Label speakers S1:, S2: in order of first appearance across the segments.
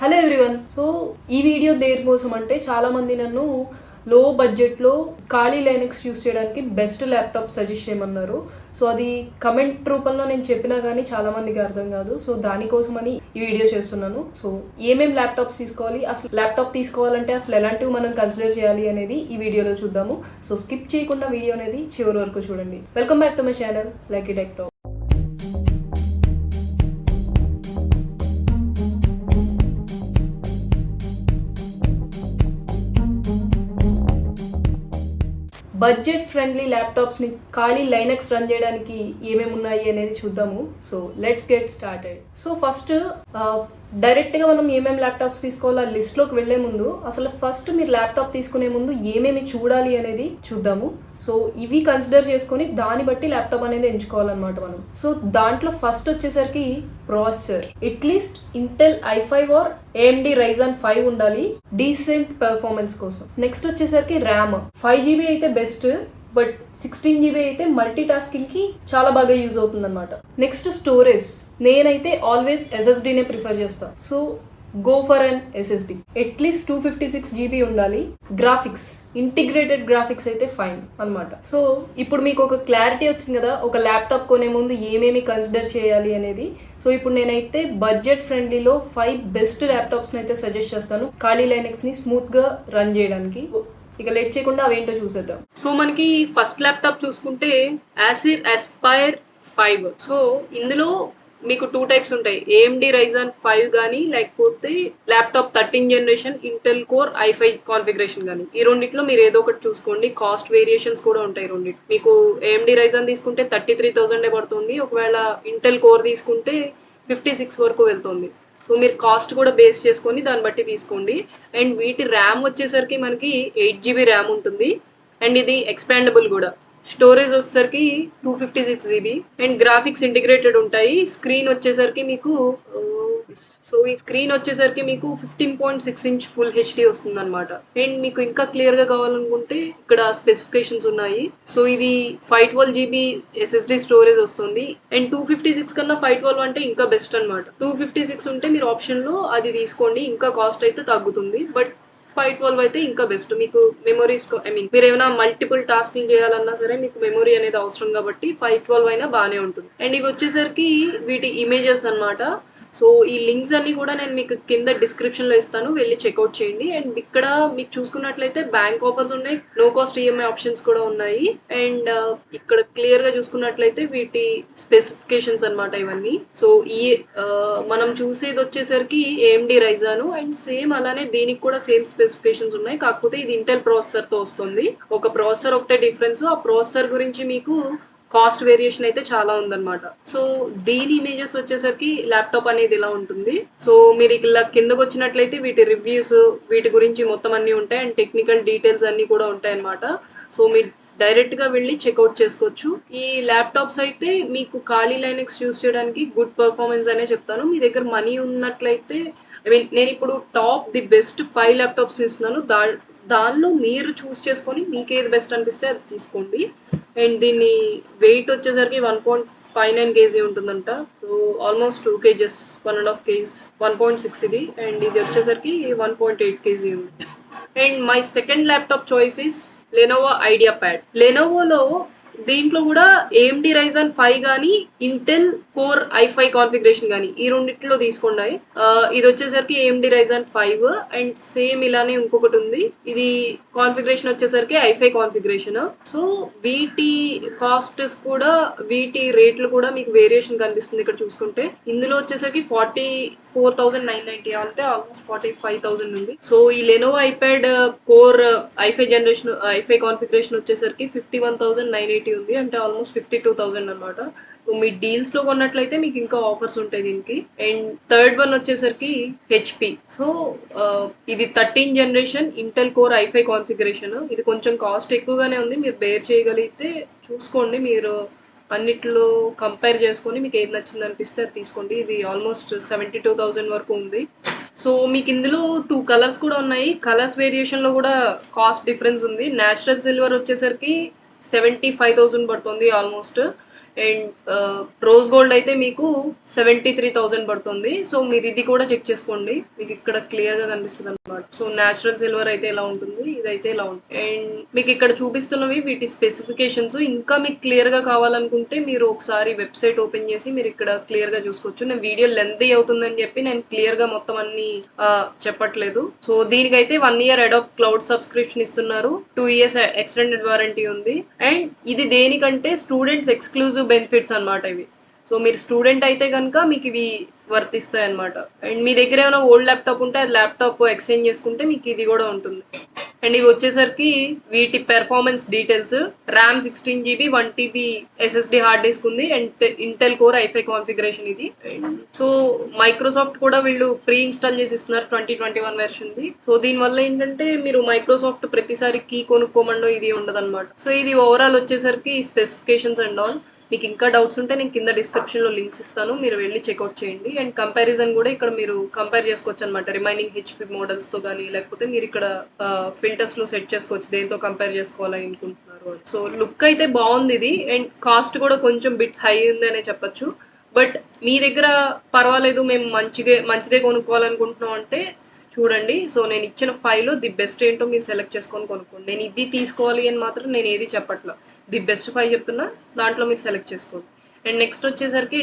S1: Hello everyone. So ఈ video దేని కోసం అంటే చాలామంది నన్ను లో బడ్జెట్లో ఖాళీ లైనక్స్ యూస్ చేయడానికి బెస్ట్ ల్యాప్టాప్ సజెస్ట్ చేయమన్నారు. సో అది కమెంట్ రూపంలో నేను చెప్పినా కానీ చాలామందికి అర్థం కాదు. సో దానికోసమని ఈ వీడియో చేస్తున్నాను. సో ఏమేం ల్యాప్టాప్స్ తీసుకోవాలి, అసలు ల్యాప్టాప్ తీసుకోవాలంటే అసలు ఎలాంటివి మనం కన్సిడర్ చేయాలి అనేది ఈ వీడియోలో చూద్దాము. సో స్కిప్ చేయకుండా వీడియో అనేది చివరి వరకు చూడండి. Welcome back to my channel Lucky tech talk. Budget friendly ల్యాప్టాప్స్ని ఖాళీ లైనక్స్ రన్ చేయడానికి ఏమేమి ఉన్నాయి అనేది చూద్దాము. So let's get started. So first డైరెక్ట్గా మనం ఏమేమి ల్యాప్టాప్స్ తీసుకోవాలో ఆ లిస్ట్లోకి వెళ్లే ముందు అసలు ఫస్ట్ మీరు ల్యాప్టాప్ తీసుకునే ముందు ఏమేమి చూడాలి అనేది చూద్దాము. సో ఇవి కన్సిడర్ చేసుకొని దాన్ని బట్టి ల్యాప్టాప్ అనేది ఎంచుకోవాలన్నమాట మనం. సో దాంట్లో ఫస్ట్ వచ్చేసరికి processor at least Intel i5 or AMD Ryzen 5 ఉండాలి డీసెంట్ పెర్ఫార్మెన్స్ కోసం. నెక్స్ట్ వచ్చేసరికి ర్యామ్ 5GB అయితే బెస్ట్, బట్ 16GB అయితే మల్టీ టాస్కింగ్ కి చాలా బాగా యూజ్ అవుతుంది అనమాట. నెక్స్ట్ స్టోరేజ్, నేనైతే ఆల్వేస్ SSDనే ప్రిఫర్ చేస్తాను. So go for an SSD. At least 256GB ఉండాలి. గ్రాఫిక్స్, ఇంటిగ్రేటెడ్ గ్రాఫిక్స్ అయితే ఫైన్ అనమాట. సో ఇప్పుడు మీకు ఒక క్లారిటీ వచ్చింది కదా ఒక ల్యాప్టాప్ కొనే ముందు ఏమేమి కన్సిడర్ చేయాలి అనేది. సో ఇప్పుడు నేనైతే బడ్జెట్ ఫ్రెండ్లీలో 5 బెస్ట్ ల్యాప్టాప్స్ని అయితే సజెస్ట్ చేస్తాను ఖాళీ లైనక్స్ని స్మూత్గా రన్ చేయడానికి. ఇక లేట్ చేయకుండా అవేంటో చూసేద్దాం. సో మనకి ఫస్ట్ ల్యాప్టాప్ చూసుకుంటే ఆసిర్ Aspire 5. సో ఇందులో మీకు 2 టైప్స్ ఉంటాయి, AMD Ryzen 5 కానీ లేకపోతే laptop 13th generation Intel core i5 configuration కానీ. ఈ రెండిట్లో మీరు ఏదో ఒకటి చూసుకోండి. కాస్ట్ వేరియేషన్స్ కూడా ఉంటాయి రెండిట్లో. మీకు AMD Ryzen తీసుకుంటే 33,000 పడుతుంది, ఒకవేళ ఇంటెల్ కోర్ తీసుకుంటే 56 వరకు వెళ్తుంది. సో మీరు కాస్ట్ కూడా బేస్ చేసుకొని దాన్ని బట్టి తీసుకోండి. అండ్ వీటి ర్యామ్ వచ్చేసరికి మనకి 8GB ర్యామ్ ఉంటుంది, అండ్ ఇది ఎక్స్పాండబుల్ కూడా. స్టోరేజ్ వచ్చేసరికి 256GB అండ్ గ్రాఫిక్స్ ఇంటిగ్రేటెడ్ ఉంటాయి. స్క్రీన్ వచ్చేసరికి మీకు ఈ స్క్రీన్ వచ్చేసరికి మీకు 15.6 inch ఫుల్ HD వస్తుంది అనమాట. అండ్ మీకు ఇంకా క్లియర్ గా కావాలనుకుంటే ఇక్కడ స్పెసిఫికేషన్స్ ఉన్నాయి. సో ఇది 512GB SSD స్టోరేజ్ వస్తుంది. అండ్ 256 కన్నా 512 అంటే ఇంకా బెస్ట్ అనమాట. 256 ఉంటే మీరు ఆప్షన్ లో అది తీసుకోండి, ఇంకా కాస్ట్ అయితే తగ్గుతుంది. బట్ 512 అయితే ఇంకా బెస్ట్. మీకు మెమరీస్ మీరు ఏమైనా మల్టిపుల్ టాస్క్లు చేయాలన్నా సరే మీకు మెమరీ అనేది అవసరం కాబట్టి 512 అయినా బాగానే ఉంటుంది. అండ్ ఇవి వచ్చేసరికి వీటి ఇమేజెస్ అనమాట. సో ఈ లింక్స్ అన్ని కూడా నేను మీకు కింద డిస్క్రిప్షన్లో ఇస్తాను, వెళ్ళి చెక్అవుట్ చేయండి. అండ్ ఇక్కడ మీకు చూసుకున్నట్లయితే బ్యాంక్ ఆఫర్స్ ఉన్నాయి, నో కాస్ట్ EMI ఆప్షన్స్ కూడా ఉన్నాయి. అండ్ ఇక్కడ క్లియర్గా చూసుకున్నట్లయితే వీటి స్పెసిఫికేషన్స్ అనమాట ఇవన్నీ. సో ఈ మనం చూసేది వచ్చేసరికి AMD Ryzen అండ్ సేమ్ అలానే దీనికి కూడా సేమ్ స్పెసిఫికేషన్స్ ఉన్నాయి, కాకపోతే ఇది ఇంటెల్ ప్రాసెసర్తో వస్తుంది. ఒక ప్రాసెసర్ ఒకటే డిఫరెన్స్. ఆ ప్రాసెసర్ గురించి మీకు కాస్ట్ వేరియేషన్ అయితే చాలా ఉందన్నమాట. సో దీని ఇమేజెస్ వచ్చేసరికి ల్యాప్టాప్ అనేది ఇలా ఉంటుంది. సో మీరు ఇలా కిందకు వచ్చినట్లయితే వీటి రివ్యూస్, వీటి గురించి మొత్తం అన్నీ ఉంటాయి, అండ్ టెక్నికల్ డీటెయిల్స్ అన్నీ కూడా ఉంటాయి అన్నమాట. సో మీరు డైరెక్ట్గా వెళ్ళి చెక్అవుట్ చేసుకోవచ్చు. ఈ ల్యాప్టాప్స్ అయితే మీకు ఖాళీ లైనక్స్ యూస్ చేయడానికి గుడ్ పర్ఫార్మెన్స్ అనే చెప్తాను. మీ దగ్గర మనీ ఉన్నట్లయితే నేను ఇప్పుడు టాప్ ది బెస్ట్ 5 ల్యాప్టాప్స్ ఇస్తున్నాను. దానిలో మీరు చూస్ చేసుకొని మీకు ఏది బెస్ట్ అనిపిస్తే అది తీసుకోండి. అండ్ దీన్ని వెయిట్ వచ్చేసరికి 1.59 kg ఉంటుందంట. సో ఆల్మోస్ట్ 2 kgs, 1.5 kgs, 1.6 ఇది. అండ్ ఇది వచ్చేసరికి 1.8 kg ఉంది. And my second laptop choice is Lenovo IdeaPad. లెనోవోలో దీంట్లో కూడా AMD Ryzen 5 కానీ ఇంటెల్ కోర్ i5 కాన్ఫిగరేషన్ కానీ ఈ రెండిట్లో తీసుకోండి. ఇది వచ్చేసరికి AMD Ryzen 5 అండ్ సేమ్ ఇలానే ఇంకొకటి ఉంది, ఇది కాన్ఫిగరేషన్ వచ్చేసరికి i5 కాన్ఫిగరేషన్. సో వీటి కాస్ట్స్ కూడా వీటి రేట్లు కూడా మీకు వేరియేషన్ కనిపిస్తుంది ఇక్కడ చూసుకుంటే. ఇందులో వచ్చేసరికి 44,990 అంటే ఆల్మోస్ట్ 45,000 ఉంది. సో ఈ Lenovo iPad core i5 generation i5 configuration వచ్చేసరికి 51,980 ఉంది, అంటే ఆల్మోస్ట్ 52,000 అనమాట. మీ డీల్స్ లో కొన్నట్లయితే మీకు ఇంకా ఆఫర్స్ ఉంటాయి దీనికి. అండ్ థర్డ్ వన్ వచ్చేసరికి HP. సో ఇది 13th generation Intel core i5 configuration. ఇది కొంచెం కాస్ట్ ఎక్కువగానే ఉంది, మీరు బేర్ చేయగలిగితే చూసుకోండి. మీరు అన్నిట్లో కంపేర్ చేసుకొని మీకు ఏది నచ్చింది అనిపిస్తే అది తీసుకోండి. ఇది ఆల్మోస్ట్ 72,000 వరకు ఉంది. సో మీకు ఇందులో 2 కలర్స్ కూడా ఉన్నాయి. కలర్స్ వేరియేషన్లో కూడా కాస్ట్ డిఫరెన్స్ ఉంది. న్యాచురల్ సిల్వర్ వచ్చేసరికి 75,000 పడుతుంది ఆల్మోస్ట్. అండ్ రోజ్ గోల్డ్ అయితే మీకు 73,000 పడుతుంది. సో మీరు ఇది కూడా చెక్ చేసుకోండి, మీకు ఇక్కడ క్లియర్ గా కనిపిస్తుంది అనమాట. సో న్యాచురల్ సిల్వర్ అయితే ఇలా ఉంటుంది, ఇదైతే ఇలా ఉంటుంది. అండ్ మీకు ఇక్కడ చూపిస్తున్నవి వీటి స్పెసిఫికేషన్స్. ఇంకా మీకు క్లియర్ గా కావాలనుకుంటే మీరు ఒకసారి వెబ్సైట్ ఓపెన్ చేసి మీరు ఇక్కడ క్లియర్ గా చూసుకోవచ్చు. నేను వీడియో లెంత్ అవుతుందని చెప్పి నేను క్లియర్ గా మొత్తం అన్ని చెప్పట్లేదు. సో దీనికైతే 1 year అడాప్ క్లౌడ్ సబ్స్క్రిప్షన్ ఇస్తున్నారు, 2 years ఎక్స్టెండెడ్ వారంటీ ఉంది. అండ్ ఇది దేనికంటే స్టూడెంట్స్ ఎక్స్క్లూజివ్ బెనిఫిట్స్ అన్నమాట ఇవి. సో మీరు స్టూడెంట్ అయితే కనుక మీకు ఇవి వర్తిస్తాయి అనమాట. అండ్ మీ దగ్గర ఏమైనా ఓల్డ్ ల్యాప్టాప్ ఉంటే అది ల్యాప్టాప్ ఎక్స్చేంజ్ చేసుకుంటే మీకు ఇది కూడా ఉంటుంది. అండ్ ఇవి వచ్చేసరికి వీటి performance details. RAM 16GB, 1TB SSD hard disk ఉంది. And Intel core i5 configuration ఇది. సో మైక్రోసాఫ్ట్ కూడా వీళ్ళు ప్రీ ఇన్స్టాల్ చేసి ఇస్తున్నారు 2021 వెర్షన్ ది. సో దీనివల్ల ఏంటంటే మీరు మైక్రోసాఫ్ట్ ప్రతిసారి కీ కొనుక్కోమండో ఇది ఉండదన్నమాట. సో ఇది ఓవరాల్ వచ్చేసరికి స్పెసిఫికేషన్స్ అండ్ ఆల్. మీకు ఇంకా డౌట్స్ ఉంటే నేను కింద డిస్క్రిప్షన్లో లింక్స్ ఇస్తాను, మీరు వెళ్ళి చెక్అవుట్ చేయండి. అండ్ కంపారిజన్ కూడా ఇక్కడ మీరు కంపేర్ చేసుకోవచ్చు అనమాట, రిమైనింగ్ హెచ్పి మోడల్స్తో కానీ, లేకపోతే మీరు ఇక్కడ ఫిల్టర్స్లో సెట్ చేసుకోవచ్చు దేంతో కంపేర్ చేసుకోవాలని అనుకుంటున్నారు. సో లుక్ అయితే బాగుంది ఇది. అండ్ కాస్ట్ కూడా కొంచెం బిట్ హై ఉంది అనే చెప్పచ్చు. బట్ మీ దగ్గర పర్వాలేదు, మేము మంచిదే కొనుక్కోవాలనుకుంటున్నాం అంటే చూడండి. సో నేను ఇచ్చిన 5లో ది బెస్ట్ ఏంటో మీరు సెలెక్ట్ చేసుకొని కొనుక్కోండి. నేను ఇది తీసుకోవాలి అని మాత్రం నేను ఏది చెప్పట్లా, ది బెస్ట్ 5 చెప్తున్నా, దాంట్లో మీరు సెలెక్ట్ చేసుకోండి. అండ్ నెక్స్ట్ వచ్చేసరికి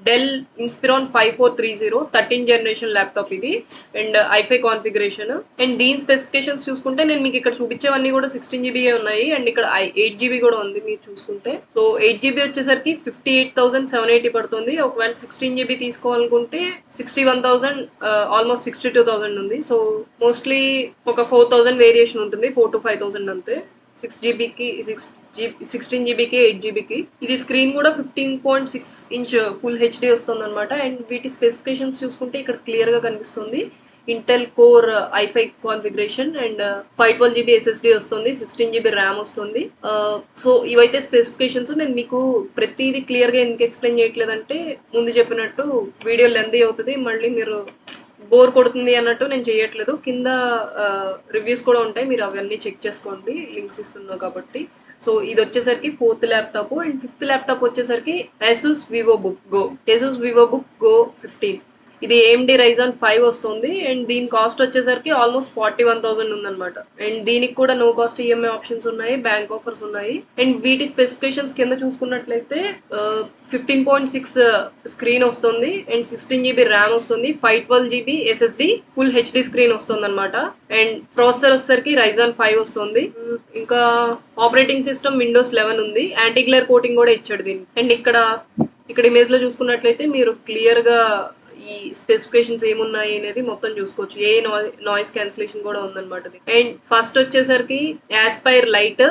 S1: Dell Inspiron 5430 13th generation laptop ఇది. And i5 configuration. అండ్ దీని స్పెసిఫికేషన్స్ చూసుకుంటే నేను మీకు ఇక్కడ చూపించేవన్నీ కూడా 16GB ఉన్నాయి. అండ్ ఇక్కడ 8GB కూడా ఉంది మీరు చూసుకుంటే. సో 8GB వచ్చేసరికి 58,780 పడుతుంది. ఒకవేళ 16GB తీసుకోవాలనుకుంటే 61,000, ఆల్మోస్ట్ 62,000 ఉంది. సో మోస్ట్లీ ఒక 4,000 వేరియేషన్ ఉంటుంది, 4 to 5,000 అంతే. 6GBకి 16GBకి 8GBకి. ఇది స్క్రీన్ కూడా 15.6 inch ఫుల్ హెచ్డి వస్తుంది అనమాట. అండ్ వీటి స్పెసిఫికేషన్స్ చూసుకుంటే ఇక్కడ క్లియర్ గా కనిపిస్తుంది. Intel core i5 configuration and 512GB SSD వస్తుంది, 16GB ర్యామ్ వస్తుంది. సో ఇవైతే స్పెసిఫికేషన్స్. నేను మీకు ప్రతిదీ క్లియర్ గా ఎందుకు ఎక్స్ప్లెయిన్ చేయట్లేదంటే ముందు చెప్పినట్టు వీడియో లెంతీ అవుతుంది, మళ్ళీ మీరు బోర్ కొడుతుంది అన్నట్టు నేను చేయట్లేదు. కింద రివ్యూస్ కూడా ఉంటాయి, మీరు అవన్నీ చెక్ చేసుకోండి, లింక్స్ ఇస్తున్నా కాబట్టి. సో ఇది వచ్చేసరికి 4th laptop. And 5th laptop వచ్చేసరికి Asus VivoBook Go 15. ఇది AMD Ryzen 5 వస్తుంది. అండ్ దీని కాస్ట్ వచ్చేసరికి ఆల్మోస్ట్ 41,000 ఉందన్నమాట. అండ్ దీనికి కూడా నో కాస్ట్ ఈఎంఐ ఆప్షన్స్ ఉన్నాయి, బ్యాంక్ ఆఫర్స్ ఉన్నాయి. అండ్ వీటి స్పెసిఫికేషన్స్ కింద చూసుకున్నట్లయితే 15.6 స్క్రీన్ వస్తుంది. అండ్ 16GB ర్యామ్ వస్తుంది, 512GB SSD full HD screen వస్తుంది అనమాట. అండ్ ప్రాసెసర్ వచ్చేసరికి Ryzen 5 వస్తుంది. ఇంకా ఆపరేటింగ్ సిస్టమ్ Windows 11 ఉంది. యాంటీ గ్లేర్ కోటింగ్ కూడా ఇచ్చాడు దీనికి. అండ్ ఇక్కడ ఇమేజ్ లో చూసుకున్నట్లయితే మీరు క్లియర్ గా ఈ స్పెసిఫికేషన్స్ ఏమున్నాయి అనేది మొత్తం చూసుకోవచ్చు. ఏ నాయిస్ క్యాన్సిలేషన్ కూడా ఉందన్నమాట. అండ్ ఫస్ట్ వచ్చేసరికి యాస్పైర్ లైట్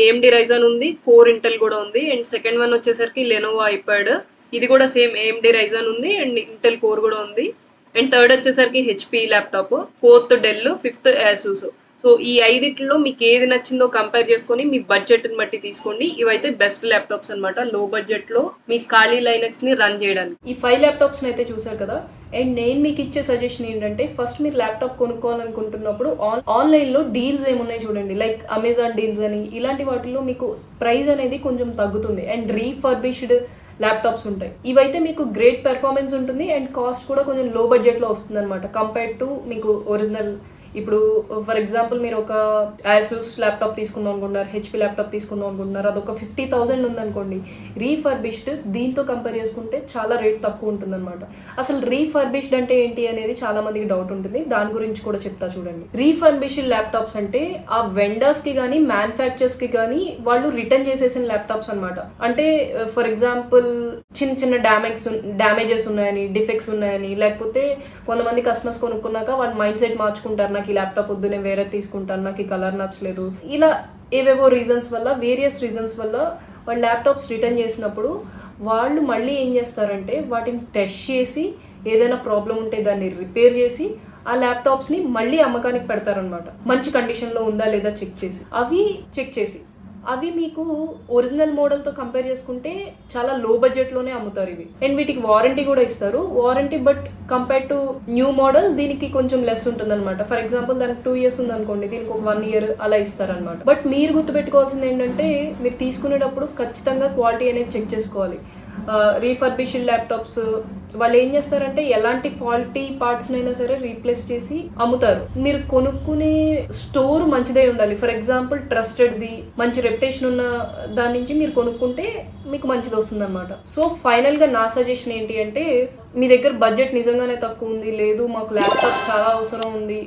S1: AMD Ryzen ఉంది, 4 ఇంటెల్ కూడా ఉంది. అండ్ సెకండ్ వన్ వచ్చేసరికి లెనోవో ఐప్యాడ్, ఇది కూడా సేమ్ AMD Ryzen ఉంది అండ్ ఇంటెల్ కోర్ కూడా ఉంది. అండ్ థర్డ్ వచ్చేసరికి HP ల్యాప్టాప్, 4th డెల్, 5th Asus. సో ఈ 5లో మీకు ఏది నచ్చిందో కంపేర్ చేసుకొని మీ బడ్జెట్ని బట్టి తీసుకోండి. ఇవైతే బెస్ట్ ల్యాప్టాప్స్ అనమాట, లో బడ్జెట్లో మీ ఖాళీ లైనక్స్ని రన్ చేయడానికి. ఈ 5 ల్యాప్టాప్స్ని అయితే చూసారు కదా. అండ్ నేను మీకు ఇచ్చే సజెషన్ ఏంటంటే ఫస్ట్ మీరు ల్యాప్టాప్ కొనుక్కోవాలనుకుంటున్నప్పుడు ఆన్లైన్లో డీల్స్ ఏమున్నాయి చూడండి, లైక్ అమెజాన్ డీల్స్ అని, ఇలాంటి వాటిల్లో మీకు ప్రైస్ అనేది కొంచెం తగ్గుతుంది. అండ్ రీఫర్బిష్డ్ ల్యాప్టాప్స్ ఉంటాయి. ఇవైతే మీకు గ్రేట్ పెర్ఫార్మెన్స్ ఉంటుంది అండ్ కాస్ట్ కూడా కొంచెం లో బడ్జెట్లో వస్తుంది అనమాట కంపేర్డ్ టు మీకు ఒరిజినల్. ఇప్పుడు ఫర్ ఎగ్జాంపుల్ మీరు ఒక Asus ల్యాప్టాప్ తీసుకుందాం అనుకుంటున్నారు, HP ల్యాప్టాప్ తీసుకుందాం అనుకుంటున్నారు, అదొక 50,000 ఉందనుకోండి. రీఫర్బిష్డ్ దీంతో కంపేర్ చేసుకుంటే చాలా రేట్ తక్కువ ఉంటుంది అనమాట. అసలు రీఫర్బిష్డ్ అంటే ఏంటి అనేది చాలా మందికి డౌట్ ఉంటుంది, దాని గురించి కూడా చెప్తా చూడండి. రీఫర్బిష్డ్ ల్యాప్టాప్స్ అంటే ఆ వెండర్స్కి కానీ మ్యానుఫ్యాక్చర్స్కి కానీ వాళ్ళు రిటర్న్ చేసేసిన ల్యాప్టాప్స్ అనమాట. అంటే ఫర్ ఎగ్జాంపుల్ చిన్న డ్యామేజెస్ ఉన్నాయని, డిఫెక్ట్స్ ఉన్నాయని, లేకపోతే కొంతమంది కస్టమర్స్ కొనుక్కున్నాక వాళ్ళ మైండ్ సెట్ మార్చుకుంటారు, నాకు ఈ ల్యాప్టాప్ వద్దు నేను వేరే తీసుకుంటాను, నాకు ఈ కలర్ నచ్చలేదు, ఇలా ఏవేవో రీజన్స్ వల్ల, వేరియస్ రీజన్స్ వల్ల వాళ్ళు ల్యాప్టాప్స్ రిటర్న్ చేసినప్పుడు వాళ్ళు మళ్ళీ ఏం చేస్తారంటే వాటిని టెస్ట్ చేసి ఏదైనా ప్రాబ్లం ఉంటే దాన్ని రిపేర్ చేసి ఆ ల్యాప్టాప్స్ని మళ్ళీ అమ్మకానికి పెడతారనమాట. మంచి కండిషన్లో ఉందా లేదా చెక్ చేసి, అవి చెక్ చేసి అవి మీకు ఒరిజినల్ మోడల్తో కంపేర్ చేసుకుంటే చాలా లో బడ్జెట్లోనే అమ్ముతారు ఇవి. అండ్ వీటికి వారంటీ కూడా ఇస్తారు. Warranty but compare to new model దీనికి కొంచెం లెస్ ఉంటుంది అనమాట. ఫర్ ఎగ్జాంపుల్ దానికి 2 years ఉంది అనుకోండి, దీనికి ఒక 1 year అలా ఇస్తారనమాట. బట్ మీరు గుర్తుపెట్టుకోవాల్సింది ఏంటంటే మీరు తీసుకునేటప్పుడు ఖచ్చితంగా క్వాలిటీ అనేది చెక్ చేసుకోవాలి. రీఫర్బిష్డ్ ల్యాప్టాప్స్ వాళ్ళు ఏం చేస్తారంటే ఎలాంటి ఫాల్టీ పార్ట్స్నైనా సరే రీప్లేస్ చేసి అమ్ముతారు. మీరు కొనుక్కునే స్టోర్ మంచిదే ఉండాలి. ఫర్ ఎగ్జాంపుల్ ట్రస్టెడ్ది, మంచి రెప్యుటేషన్ ఉన్న దాని నుంచి మీరు కొనుక్కుంటే మీకు మంచిది వస్తుంది అనమాట. సో ఫైనల్గా నా సజెషన్ ఏంటి అంటే, మీ దగ్గర బడ్జెట్ నిజంగానే తక్కువ ఉంది, లేదు మాకు ల్యాప్టాప్ చాలా అవసరం ఉంది,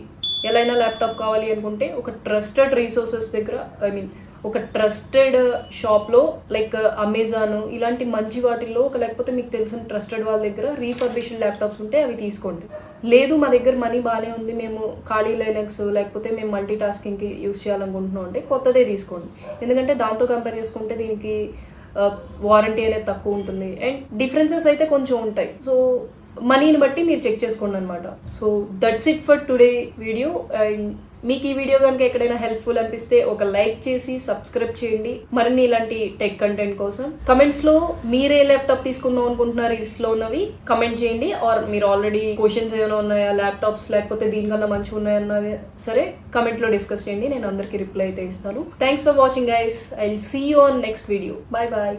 S1: ఎలా అయినా ల్యాప్టాప్ కావాలి అనుకుంటే ఒక ట్రస్టెడ్ రీసోర్సెస్ దగ్గర, ఒక ట్రస్టెడ్ షాప్లో లైక్ అమెజాన్ ఇలాంటి మంచి వాటిల్లో లేకపోతే మీకు తెలిసిన ట్రస్టెడ్ వాళ్ళ దగ్గర రీఫర్బిష్డ్ ల్యాప్టాప్స్ ఉంటే అవి తీసుకోండి. లేదు మా దగ్గర మనీ బాగానే ఉంది, మేము ఖాళీ లైనక్స్ లేకపోతే మేము మల్టీ టాస్కింగ్కి యూస్ చేయాలనుకుంటున్నాం అంటే కొత్తదే తీసుకోండి. ఎందుకంటే దాంతో కంపేర్ చేసుకుంటే దీనికి వారంటీ అనేది తక్కువ ఉంటుంది అండ్ డిఫరెన్సెస్ అయితే కొంచెం ఉంటాయి. సో మనీని బట్టి మీరు చెక్ చేసుకోండి అనమాట. So that's it for today video. And మీకు ఈ వీడియో కనుక ఎక్కడైనా హెల్ప్ఫుల్ అనిపిస్తే ఒక లైక్ చేసి సబ్స్క్రైబ్ చేయండి మరిన్ని ఇలాంటి టెక్ కంటెంట్ కోసం. కమెంట్స్లో మీరే ల్యాప్టాప్ తీసుకుందాం అనుకుంటున్నారు లిస్ట్లో ఉన్నవి కమెంట్ చేయండి. ఆర్ మీరు ఆల్రెడీ క్వశ్చన్స్ ఏమైనా ఉన్నాయా ల్యాప్టాప్స్ లేకపోతే దీనికన్నా మంచిగా ఉన్నాయన్నా సరే కమెంట్లో డిస్కస్ చేయండి, నేను అందరికీ రిప్లై అయితే ఇస్తాను. Thanks for watching guys. I will see you on next video. Bye bye.